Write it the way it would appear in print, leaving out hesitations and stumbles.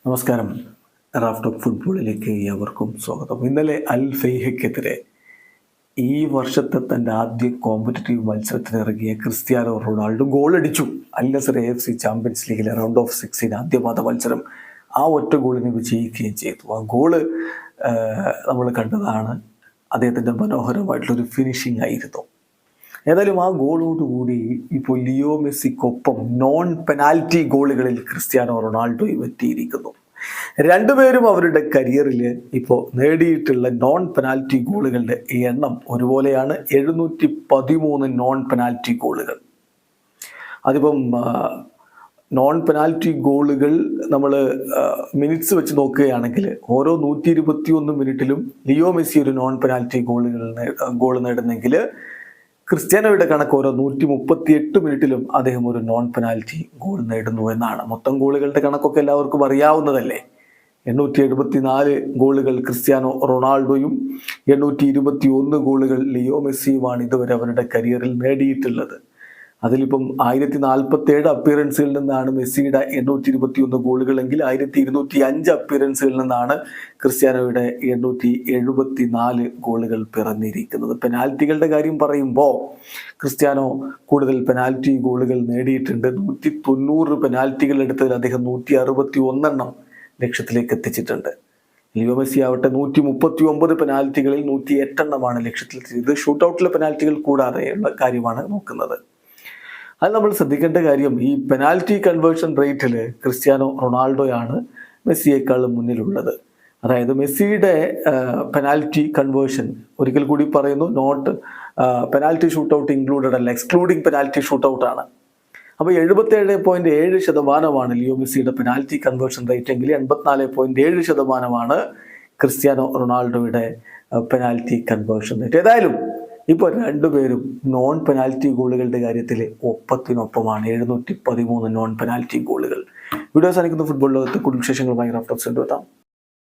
നമസ്കാരം. Raf talk ഫുട്ബോളിലേക്ക് ഏവർക്കും സ്വാഗതം. ഇന്നലെ അൽ ഫെയ്ഹയ്ക്കെതിരെ ഈ വർഷത്തെ തൻ്റെ ആദ്യ കോമ്പറ്റീറ്റീവ് മത്സരത്തിനിറങ്ങിയ ക്രിസ്ത്യാനോ റൊണാൾഡോ ഗോളടിച്ചു. അൽ നസർ AFC ചാമ്പ്യൻസ് ലീഗിലെ റൗണ്ട് ഓഫ് 16 ആദ്യപാദ മത്സരം ആ ഒറ്റ ഗോളിന് വിജയിക്കുകയും ചെയ്തു. ആ ഗോള് നമ്മൾ കണ്ടതാണ്. അദ്ദേഹത്തിൻ്റെ മനോഹരമായിട്ടുള്ളൊരു ഫിനിഷിംഗ് ആയിരുന്നു. ഏതായാലും ആ ഗോളോടുകൂടി ഇപ്പോൾ ലിയോ മെസ്സിക്കൊപ്പം നോൺ പെനാൽറ്റി ഗോളുകളിൽ ക്രിസ്ത്യാനോ റൊണാൾഡോയും എത്തിയിരിക്കുന്നു. രണ്ടുപേരും അവരുടെ കരിയറിൽ ഇപ്പോൾ നേടിയിട്ടുള്ള നോൺ പെനാൽറ്റി ഗോളുകളുടെ എണ്ണം ഒരുപോലെയാണ്. 713 നോൺ പെനാൽറ്റി ഗോളുകൾ. അതിപ്പം നോൺ പെനാൽറ്റി ഗോളുകൾ നമ്മൾ മിനിറ്റ്സ് വെച്ച് നോക്കുകയാണെങ്കിൽ ഓരോ 121 മിനിറ്റിലും ലിയോ മെസ്സി ഒരു നോൺ പെനാൽറ്റി ഗോൾ നേടുന്നെങ്കിൽ ക്രിസ്ത്യാനോയുടെ കണക്ക് ഓരോ 138 മിനിറ്റിലും അദ്ദേഹം ഒരു നോൺ പെനാൽറ്റി ഗോൾ നേടുന്നു എന്നാണ്. മൊത്തം ഗോളുകളുടെ കണക്കൊക്കെ എല്ലാവർക്കും അറിയാവുന്നതല്ലേ. 874 ഗോളുകൾ ക്രിസ്ത്യാനോ റൊണാൾഡോയും 821 ഗോളുകൾ ലിയോ മെസ്സിയുമാണ് ഇതുവരെ അവരുടെ കരിയറിൽ നേടിയിട്ടുള്ളത്. അതിലിപ്പം 1047 അപ്പിയറൻസുകളിൽ നിന്നാണ് മെസ്സിയുടെ 821 ഗോളുകളെങ്കിൽ 1205 അപ്പിയറൻസുകളിൽ നിന്നാണ് ക്രിസ്ത്യാനോയുടെ 874 ഗോളുകൾ പിറന്നിരിക്കുന്നത്. പെനാൽറ്റികളുടെ കാര്യം പറയുമ്പോൾ ക്രിസ്ത്യാനോ കൂടുതൽ പെനാൽറ്റി ഗോളുകൾ നേടിയിട്ടുണ്ട്. 190 പെനാൽറ്റികൾ എടുത്തതിൽ അദ്ദേഹം 161 ലക്ഷ്യത്തിലേക്ക് എത്തിച്ചിട്ടുണ്ട്. ലിയോ മെസ്സി ആവട്ടെ 139 പെനാൽറ്റികളിൽ 108 ലക്ഷ്യത്തിലെത്തിച്ചത്. ഇത് ഷൂട്ടൗട്ടിലെ പെനാൽറ്റികൾ കൂടാതെയുള്ള കാര്യമാണ് നോക്കുന്നത്. അത് നമ്മൾ ശ്രദ്ധിക്കേണ്ട കാര്യം, ഈ പെനാൽറ്റി കൺവേർഷൻ റേറ്റിൽ ക്രിസ്ത്യാനോ റൊണാൾഡോയാണ് മെസ്സിയേക്കാളും മുന്നിലുള്ളത്. അതായത് മെസ്സിയുടെ പെനാൽറ്റി കൺവേർഷൻ, ഒരിക്കൽ കൂടി പറയുന്നു, നോട്ട് പെനാൽറ്റി ഷൂട്ടൗട്ട് ഇൻക്ലൂഡഡ് അല്ല, എക്സ്ക്ലൂഡിങ് പെനാൽറ്റി ഷൂട്ടൗട്ടാണ്. അപ്പോൾ 77.7% ലിയോ മെസ്സിയുടെ പെനാൽറ്റി കൺവേർഷൻ റേറ്റ് എങ്കിൽ 84.7% ക്രിസ്ത്യാനോ റൊണാൾഡോയുടെ പെനാൽറ്റി കൺവേർഷൻ റേറ്റ്. ഏതായാലും ഇപ്പോൾ രണ്ടുപേരും നോൺ പെനാൽറ്റി ഗോളുകളുടെ കാര്യത്തിൽ ഒപ്പത്തിനൊപ്പമാണ്. 713 നോൺ പെനാൽറ്റി ഗോളുകൾ. വീഡിയോ സാധിക്കുന്ന ഫുട്ബോൾ ലോകത്തെ കൂടുതൽ വിശേഷങ്ങളുമായി റാഫ് ടോക്സ് കൊണ്ടുവരാം.